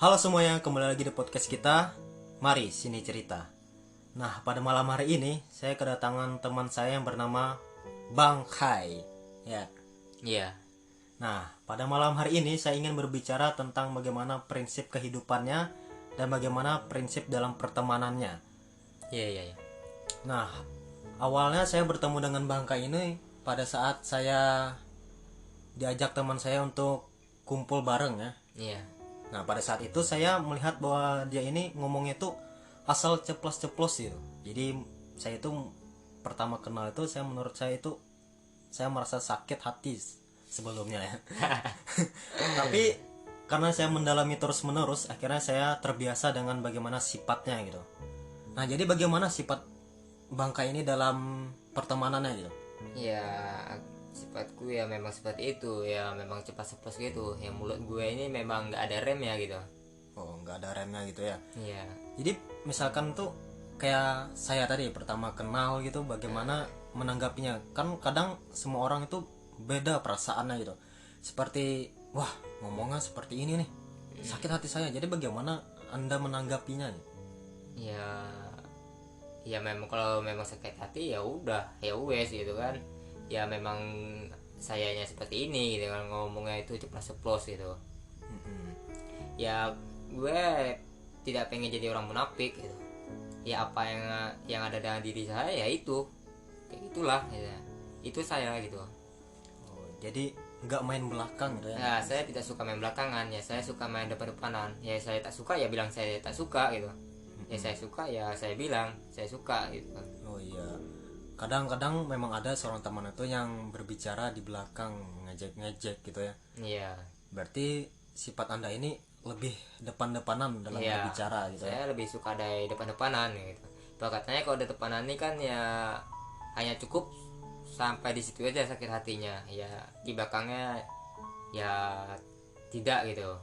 Halo semuanya, kembali lagi di podcast kita. Mari sini cerita. Nah, pada malam hari ini saya kedatangan teman saya yang bernama Bang Kai. Ya. Iya, Nah, pada malam hari ini saya ingin berbicara tentang bagaimana prinsip kehidupannya dan bagaimana prinsip dalam pertemanannya. iya, iya, iya. Nah, awalnya saya bertemu dengan Bang Kai ini pada saat saya diajak teman saya untuk kumpul bareng ya. Iya, Nah, pada saat itu saya melihat bahwa dia ini ngomongnya tuh asal ceplos-ceplos gitu. Jadi saya itu pertama kenal itu menurut saya itu saya merasa sakit hati sebelumnya ya. Tapi karena saya mendalami terus-menerus, akhirnya saya terbiasa dengan bagaimana sifatnya gitu. Nah, jadi bagaimana sifat Bangka ini dalam pertemanannya gitu? iya. Sifatku ya memang seperti itu, ya memang cepat ceplos gitu. Yang mulut gue ini memang nggak ada rem ya gitu. Oh, nggak ada remnya gitu ya. Iya, Jadi misalkan tuh kayak saya tadi pertama kenal gitu, bagaimana menanggapinya. Kan kadang semua orang itu beda perasaannya gitu. Seperti wah, ngomongnya seperti ini nih, sakit hati saya. Jadi bagaimana Anda menanggapinya? ya, ya memang kalau memang sakit hati ya udah, ya wes gitu kan. Ya memang sayanya seperti ini gitu kan, ngomongnya itu cepat ceplos gitu. Ya gue tidak pengen jadi orang munafik gitu. Ya apa yang ada dalam diri saya ya itu, kayak gitulah gitu. Itu saya gitu. Oh, jadi nggak main belakang gitu ya? Ya saya tidak suka main belakangan, ya saya suka main depan-depanan. Ya saya tak suka ya bilang saya tak suka gitu. Ya saya suka ya saya bilang saya suka gitu. Oh iya. Kadang-kadang memang ada seorang teman itu yang berbicara di belakang, ngejek-ngejek gitu ya. Iya. Berarti sifat Anda ini lebih depan-depanan dalam Iya, berbicara gitu ya. saya lebih suka dari depan-depanan gitu. Kalau katanya kalau depanan ini kan ya hanya cukup sampai di situ aja sakit hatinya. Ya di belakangnya ya tidak gitu.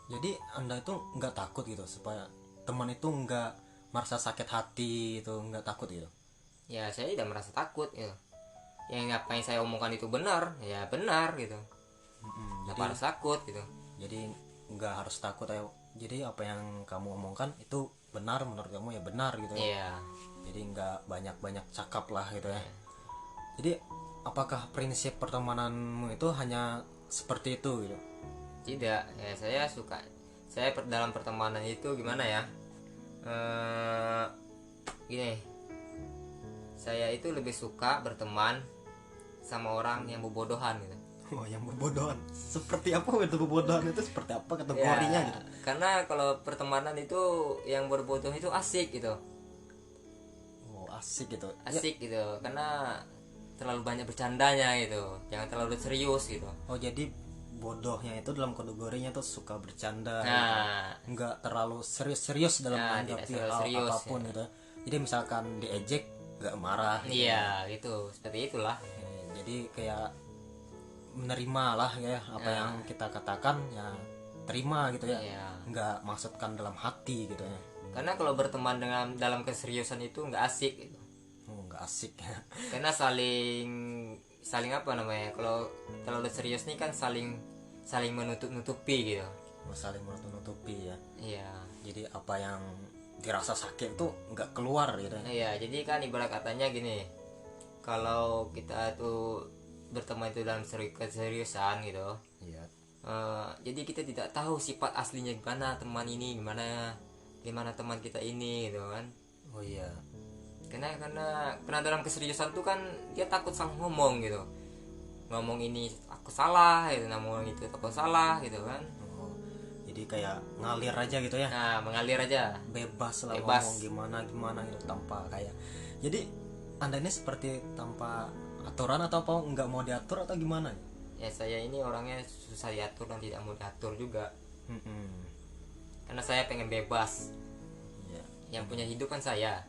Jadi Anda itu nggak takut gitu supaya teman itu nggak merasa sakit hati itu, nggak takut gitu. Ya saya tidak merasa takut gitu. Yang apa yang saya omongkan itu benar, ya benar gitu. Nggak Jadi harus takut gitu. jadi nggak harus takut ya. Jadi apa yang kamu omongkan itu benar menurut kamu ya benar gitu ya. Iya. Jadi nggak banyak-banyak cakap lah gitu ya. Jadi apakah prinsip pertemananmu itu hanya seperti itu gitu? Tidak, ya saya suka. Dalam pertemanan itu gimana ya? Gini, saya itu lebih suka berteman sama orang yang bobodohan gitu. Oh, yang berbodohan. Seperti apa itu berbodohan itu seperti apa kategorinya Ya, gitu? karena kalau pertemanan itu yang berbodoh itu asik gitu, Oh, asik gitu. Ya. asik gitu. Karena terlalu banyak bercandanya gitu, jangan terlalu serius gitu. Oh, jadi bodohnya itu dalam kategorinya tuh suka bercanda gitu. Nah, Nggak terlalu serius-serius dalam nah tidak menanggapi terlalu hal serius apapun ya. gitu. Jadi misalkan diejek nggak marah gitu. Iya, gitu, seperti itulah. Jadi kayak menerima lah ya apa yang kita katakan ya, terima gitu ya. Iya. Nggak maksudkan dalam hati gitu ya. Karena kalau berteman dengan dalam keseriusan itu nggak asik gitu. Oh, nggak asik ya. Karena saling saling apa namanya? Kalau terlalu serius nih kan saling saling menutup-nutupi gitu. Saling menutupi ya. Iya. Jadi apa yang dirasa sakit tuh nggak keluar gitu ya. Iya, jadi kan ibarat katanya gini, kalau kita tuh berteman itu dalam keseriusan gitu, Iya. jadi kita tidak tahu sifat aslinya gimana teman ini, gimana gimana teman kita ini gitu kan. Oh iya. Karena dalam keseriusan tuh kan dia takut salah ngomong gitu, ngomong ini aku salah gitu, ngomong itu aku salah gitu kan. Oh, jadi kayak ngalir aja gitu ya. Nah, mengalir aja. Bebas lah Bebas. ngomong gimana gitu tanpa kayak. Jadi Anda ini seperti tanpa aturan atau apa nggak mau diatur atau gimana? Ya saya ini orangnya susah diatur dan tidak mau diatur juga, Hmm. karena saya pengen bebas. Ya. Yang punya hidup kan saya.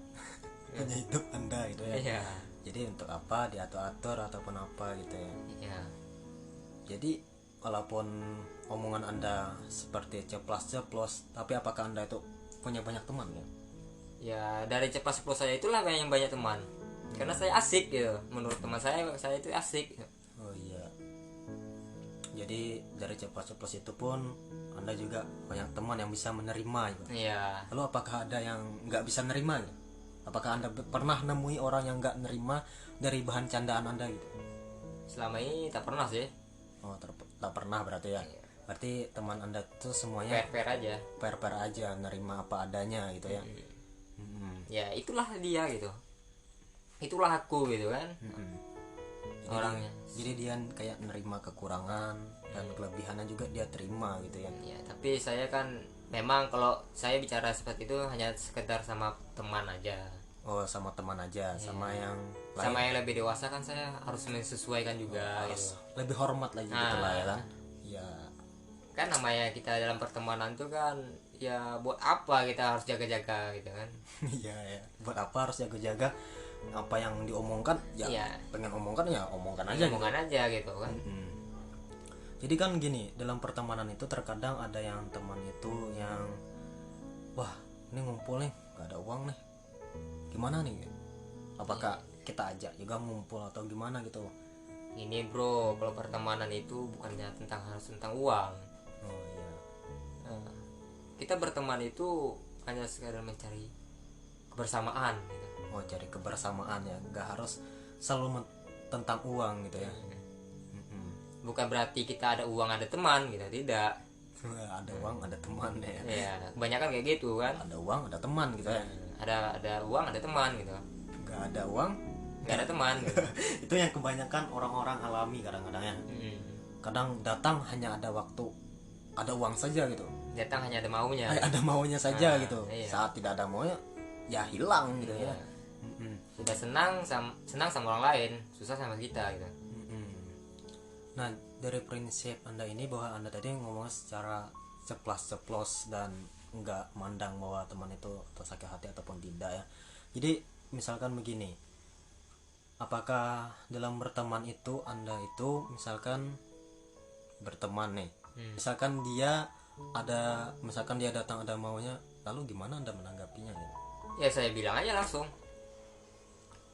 Punya hidup Anda gitu ya. Iya. Jadi untuk apa diatur-atur ataupun apa gitu ya. Iya. Jadi walaupun omongan Anda seperti ceplas-ceplos, tapi apakah Anda itu punya banyak teman ya? Ya dari cepat 10 saya itulah yang banyak teman. Karena saya asik gitu. Menurut teman saya itu asik. Oh iya. Jadi dari ceplas-ceplos itu pun Anda juga banyak teman yang bisa menerima gitu. Iya. Lalu apakah ada yang nggak bisa nerima gitu? Apakah Anda pernah nemui orang yang nggak nerima dari bahan candaan Anda gitu? Selama ini tak pernah sih. Oh, tak pernah berarti ya. Iya. Berarti teman Anda tuh semuanya Fair aja. fair aja, nerima apa adanya gitu ya. Ya itulah dia gitu, itulah aku gitu kan. Orangnya. Jadi dia kayak nerima kekurangan dan kelebihannya juga dia terima gitu ya. Ya tapi saya kan memang kalau saya bicara seperti itu hanya sekedar sama teman aja. Oh, sama teman aja, sama yang Sama yang lebih dewasa kan saya harus menyesuaikan juga harus gitu. lebih hormat lagi gitu lah ya kan. Ya, Kan namanya kita dalam pertemanan tuh kan ya buat apa kita harus jaga-jaga gitu kan. iya ya. Buat apa harus jaga-jaga apa yang diomongkan ya, Iya. pengen omongkan ya omongkan aja gitu. Omongan aja gitu kan. Jadi kan gini, dalam pertemanan itu terkadang ada yang teman itu yang wah, ini ngumpul nih, gak ada uang nih. Gimana nih? Apakah kita ajak juga ngumpul atau gimana gitu? Ini bro, kalau pertemanan itu bukannya harus tentang uang. Oh iya. Nah, kita berteman itu hanya sekadar mencari kebersamaan gitu. Oh, cari kebersamaan ya, gak harus selalu tentang uang gitu ya. Bukan berarti kita ada uang ada teman gitu, tidak. Ada uang ada teman ya. Ya kebanyakan kayak gitu kan. Ada uang ada teman gitu ya. Ada uang ada teman gitu, Gak ada uang nggak ada teman gitu. itu yang kebanyakan orang-orang alami kadang-kadang ya. Kadang datang hanya ada waktu, ada uang saja gitu. Datang hanya ada maunya. Ada maunya saja gitu. iya. Saat tidak ada maunya ya hilang gitu ya. Sudah senang sama orang lain, susah sama kita gitu. Nah, dari prinsip Anda ini bahwa Anda tadi ngomong secara ceplas-ceplos dan nggak mandang bahwa teman itu atau sakit hati ataupun tidak ya. Jadi misalkan begini, apakah dalam berteman itu Anda itu misalkan berteman nih, misalkan dia datang ada maunya, lalu gimana Anda menanggapinya gitu? Ya saya bilang aja langsung.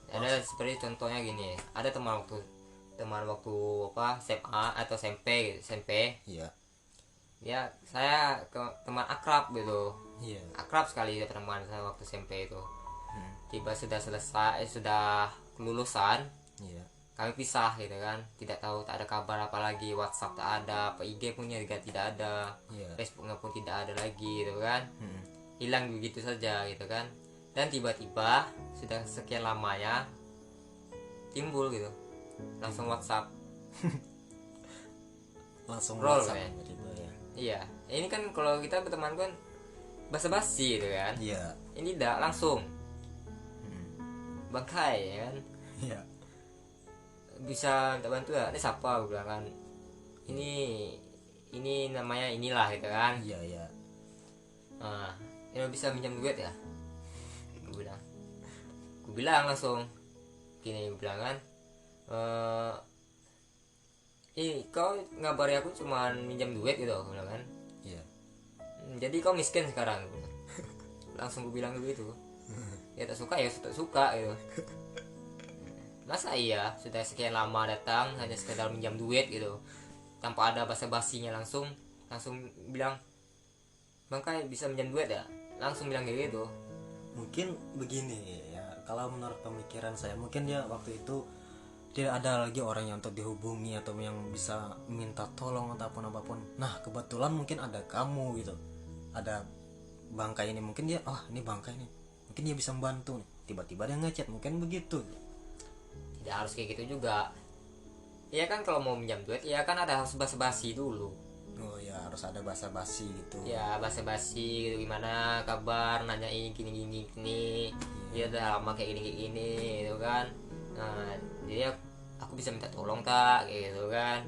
Ada seperti contohnya gini, ada teman waktu apa SMA atau SMP gitu, SMP. Iya. Ya saya teman akrab gitu. Iya. Akrab sekali teman saya waktu SMP itu. Tiba sudah selesai, sudah kelulusan, Iya. kami pisah gitu kan. Tidak tahu, tak ada kabar apalagi, WhatsApp tak ada, apa IG punya juga tidak ada, Iya. Facebooknya pun tidak ada lagi gitu kan. Hilang begitu saja gitu kan. Dan tiba-tiba sudah sekian lamanya timbul gitu, langsung WhatsApp. Langsung Roll, WhatsApp ya. gitu ya. Iya, ini kan kalau kita berteman kan basa-basi gitu kan. Iya. Ini tidak langsung bangkai ya kan. Iya. Bisa minta bantu ya, ini siapa, gue bilang kan, ini namanya inilah gitu kan. Iya, iya. Nah, ini bisa minjam duit ya, gue bilang langsung gini, gue bilang kan, kau ngabari aku cuman minjam duit gitu, gue bilang kan. Iya. Jadi kau miskin sekarang, gue bilang. Langsung gue bilang begitu. Ya tak suka ya tak suka gitu. Masa iya sudah sekian lama datang hanya sekedar minjam duit gitu, tanpa ada basa-basinya, langsung bilang, Bangkai bisa minjam duit ya, langsung bilang kayak gitu. Mungkin begini ya, kalau menurut pemikiran saya mungkin dia waktu itu tidak ada lagi orang yang untuk dihubungi atau yang bisa minta tolong ataupun apapun. Nah, kebetulan mungkin ada kamu gitu, ada Bangkai ini, mungkin dia ini Bangkai nih, mungkin dia bisa membantu nih. Tiba-tiba dia ngechat, mungkin begitu. Tidak harus kayak gitu juga. Ya kan kalau mau minjam duit ya kan ada harus basa-basi dulu. Oh ya, harus ada basa-basi gitu. Ya basa-basi gitu, gimana kabar, nanyain gini. Dia udah lama kayak gini gitu kan. Nah, jadi aku bisa minta tolong tak kayak gitu kan.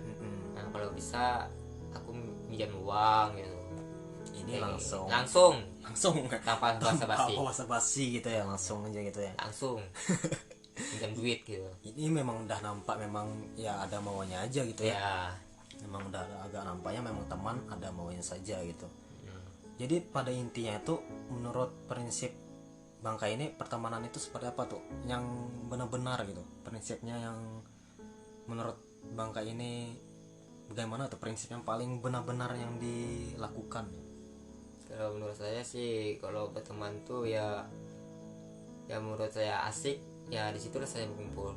Nah, kalau bisa aku minjam uang gitu. Ini langsung tanpa basa-basi. Basa-basi gitu ya, langsung aja gitu ya. Langsung minjam duit gitu. Ini memang udah nampak memang ya ada maunya aja gitu ya. Ya. Memang udah agak nampaknya memang teman ada maunya saja gitu. Jadi pada intinya itu menurut prinsip Bangkai ini pertemanan itu seperti apa tuh? Yang benar-benar gitu. Prinsipnya yang menurut Bangkai ini bagaimana tuh prinsip yang paling benar-benar yang dilakukan? Kalau menurut saya sih kalau berteman tuh ya menurut saya asik, ya disitulah saya berkumpul.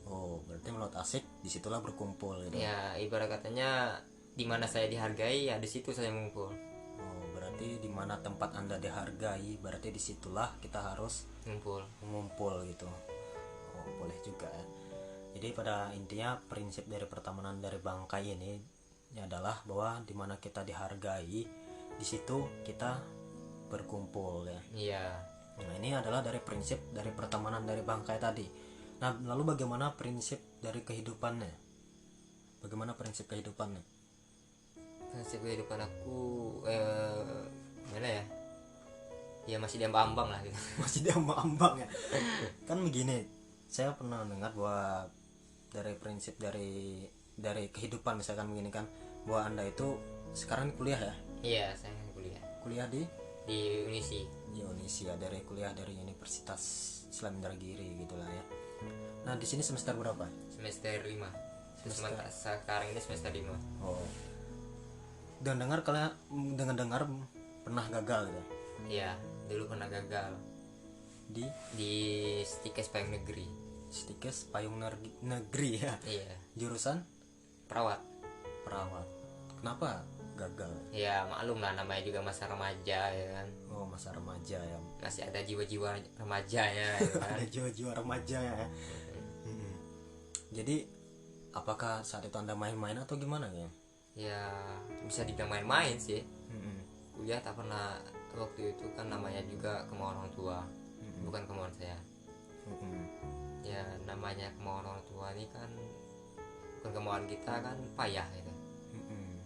Oh, berarti menurut asik disitulah berkumpul gitu. Ya ibarat katanya di mana saya dihargai ya di situ saya mengumpul. Oh, berarti di mana tempat Anda dihargai, berarti disitulah kita harus Ngumpul. mengumpul gitu. Oh, boleh juga ya. Jadi pada intinya prinsip dari pertemanan dari Bangkai ini adalah bahwa di mana kita dihargai, di situ kita berkumpul ya. Iya. Nah, ini adalah dari prinsip dari pertemanan dari Bangkai tadi. Nah, lalu bagaimana prinsip dari kehidupannya? Bagaimana prinsip kehidupannya? Prinsip kehidupan aku gimana ya? Ya masih diambang-ambang lah gitu. Masih diambang-ambang ya. Kan begini, saya pernah dengar bahwa dari prinsip dari kehidupan misalkan begini kan, bahwa Anda itu sekarang kuliah ya. Iya, saya kuliah Kuliah di Unisi. Indonesia, dari kuliah dari Universitas Islam Indragiri gitulah ya. Nah, di sini semester berapa? Semester 5. Sekarang ini semester 5. Oh. Dengan dengar pernah gagal gitu. Iya, dulu pernah gagal Di di Stikes Payung Negeri. Stikes Payung Negeri ya. Iya, Jurusan perawat. perawat. Kenapa gagal? Ya maklum lah, namanya juga masa remaja ya kan. Oh, masa remaja ya. Masih ada jiwa-jiwa remajanya ya kan. Ada jiwa-jiwa remaja ya. Mm-mm. Jadi apakah saat itu Anda main-main atau gimana ya? Ya bisa dibilang main-main sih. Mm-mm. Kuliah tak pernah, waktu itu kan namanya juga kemauan orang tua, bukan kemauan saya. Mm-mm. Ya namanya kemauan orang tua ini kan bukan kemauan kita, kan payah gitu. Mm-mm.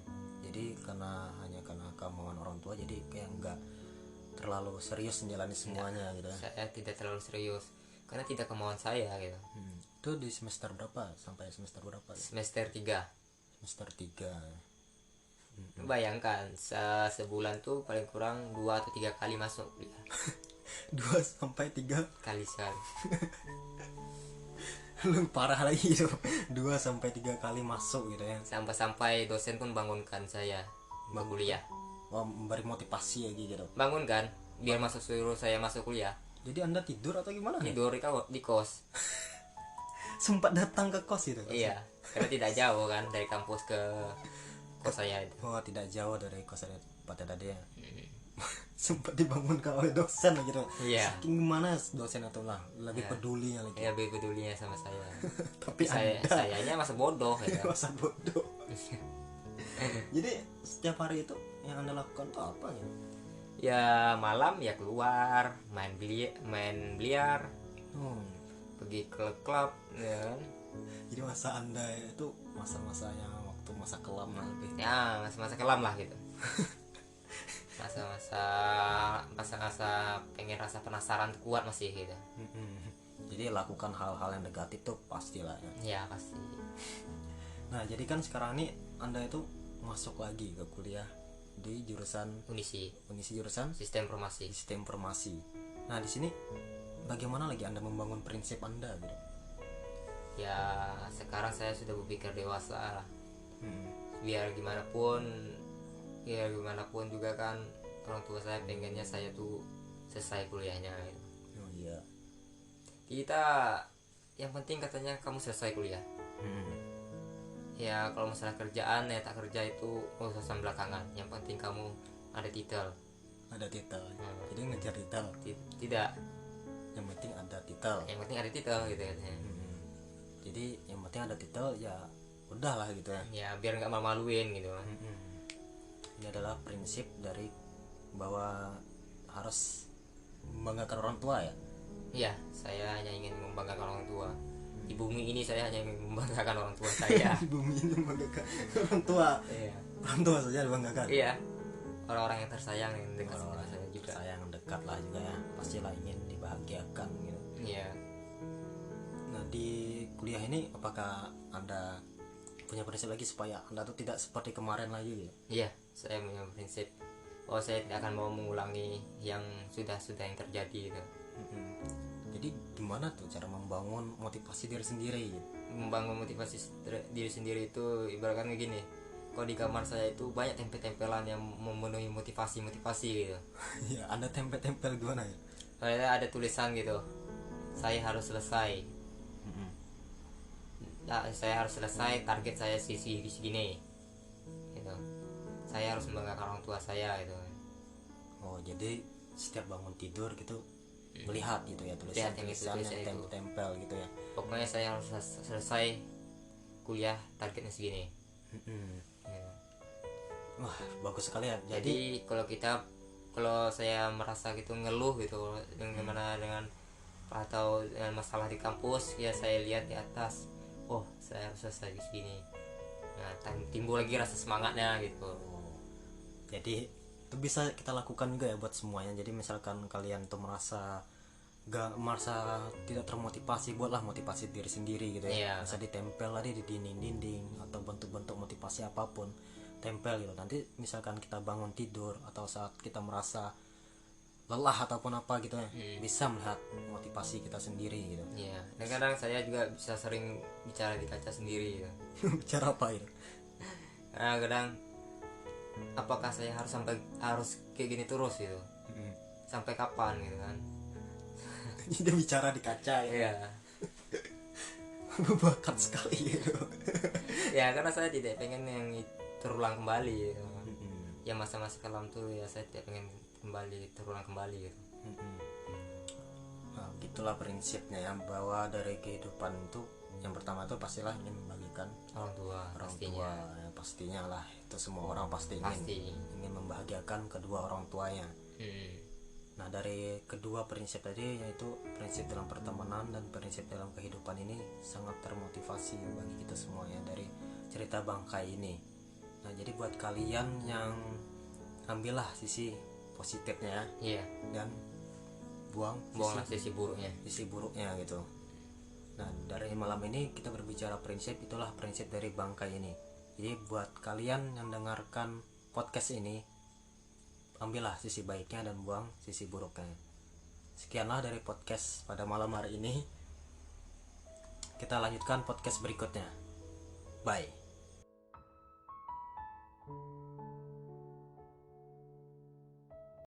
Jadi hanya karena kemauan orang tua, jadi kayak nggak terlalu serius menjalani semuanya gitu. Saya tidak terlalu serius karena tidak kemauan saya gitu. Itu di semester berapa sampai semester berapa? Semester 3. Semester 3. Bayangkan sebulan tuh paling kurang 2 atau 3 kali masuk kuliah. 2 sampai 3 Kali sekali. lu parah lagi itu. 2 sampai 3 kali masuk gitu ya. Sampai dosen pun bangunkan saya mau kuliah. Oh, memberi motivasi lagi gitu. Bangunkan biar suruh saya masuk kuliah. Jadi Anda tidur atau gimana nih? Tidur di kos. Sempat datang ke kos itu? Iya, karena tidak jauh kan dari kampus ke kos saya itu. Oh, tidak jauh dari kos pada tadi ya. Sempat dibangunkan oleh dosen gitu. Iya. Saking gimana dosen itu lah, lebih pedulinya lagi. Ya lebih pedulinya sama saya. Tapi sayanya masa bodoh ya. masa bodoh. Jadi setiap hari itu yang Anda lakukan tuh apa ya? Ya malam ya keluar main biliar, pergi ke klub ya kan. Jadi masa Anda itu masa-masa yang waktu masa kelam lah lebih. Ya masa-masa kelam lah gitu. masa-masa pengen rasa penasaran kuat masih gitu. Jadi lakukan hal-hal yang negatif tuh pastilah ya. Ya pasti. Nah, jadi kan sekarang ini Anda itu masuk lagi ke kuliah di jurusan Unisi jurusan Sistem Informasi. Sistem Informasi. Nah, di sini bagaimana lagi Anda membangun prinsip Anda gitu? Ya sekarang saya sudah berpikir dewasa lah. biar gimana pun juga kan orang tua saya pengennya saya tuh selesai kuliahnya gitu. Oh iya. Kita yang penting katanya kamu selesai kuliah. Ya kalau masalah kerjaan ya tak kerja itu urusan belakangan, yang penting kamu ada titel. Jadi ngejar titel. Tidak, Yang penting ada titel. gitu katanya. Jadi yang penting ada titel, ya udahlah gitu ya. Ya biar nggak malu-maluin gitu. Ini adalah prinsip dari bahwa harus membanggakan orang tua ya. Iya, saya hanya ingin membanggakan orang tua. Di bumi ini saya hanya ingin membanggakan orang tua saya. Di bumi ini membanggakan orang tua. Iya. Orang tua saja dibanggakan. Iya. Orang-orang yang tersayang yang dekat sama saya juga. Sayang dekat lah juga ya. Pastilah ingin dibahagiakan gitu. Iya. Nah, di kuliah ini apakah Anda punya prinsip lagi supaya Anda tuh tidak seperti kemarin lagi gitu? Iya, saya punya prinsip. Saya tidak akan mau mengulangi yang sudah yang terjadi itu. Jadi gimana tuh cara membangun motivasi diri sendiri gitu? membangun motivasi diri sendiri itu ibaratkan kayak gini. Kalau di kamar saya itu banyak tempel-tempelan yang memenuhi motivasi gitu. Ya, Anda tempel-tempel gimana ya? Soalnya ada tulisan gitu, saya harus selesai. Ya, saya harus selesai, target saya sisi segini gitu. Saya harus membanggakan orang tua saya gitu. Oh, jadi setiap bangun tidur gitu melihat gitu ya Lihat yang tulisan-tulisan tulisan yang itu. tempel gitu ya. Pokoknya saya harus selesai kuliah, targetnya segini Mm-mm. gitu. Wah, bagus sekali ya. Jadi kalau saya merasa gitu ngeluh gitu dengan gimana dengan atau dengan masalah di kampus, ya saya lihat di atas, oh saya harus selesai di sini. Nah, timbul lagi rasa semangatnya gitu. Jadi itu bisa kita lakukan juga ya buat semuanya. Jadi misalkan kalian tuh merasa tidak termotivasi, buatlah motivasi diri sendiri gitu ya. Iya. Bisa ditempel tadi di dinding-dinding atau bentuk-bentuk motivasi apapun, tempel gitu. Nanti misalkan kita bangun tidur atau saat kita merasa lelah ataupun apa gitu ya, bisa melihat motivasi kita sendiri gitu. Iya, dan kadang saya juga bisa sering bicara di kaca sendiri gitu. Bicara apa itu? Kadang apakah saya harus kayak gini terus gitu, sampai kapan gitu kan. Dia bicara di kaca ya. Iya. Bakat sekali gitu. Ya karena saya tidak pengen yang terulang kembali gitu. Ya masa-masa kelam tuh ya saya tidak pengen terulang kembali gitu. Nah, gitulah prinsipnya ya, bahwa dari kehidupan itu yang pertama tuh pastilah ingin membagikan Orang tua pastinya. ya, pastinya lah itu semua orang pasti ingin membahagiakan kedua orang tuanya. Nah, dari kedua prinsip tadi, yaitu prinsip dalam pertemanan dan prinsip dalam kehidupan, ini sangat termotivasi bagi kita semua ya dari cerita Bangkai ini. Nah, jadi buat kalian yang ambillah sisi positifnya Iya, dan buanglah sisi buruknya gitu. Nah, dari malam ini kita berbicara prinsip, itulah prinsip dari Bangkai ini. Jadi buat kalian yang dengarkan podcast ini, ambillah sisi baiknya dan buang sisi buruknya. Sekianlah dari podcast pada malam hari ini. Kita lanjutkan podcast berikutnya. Bye.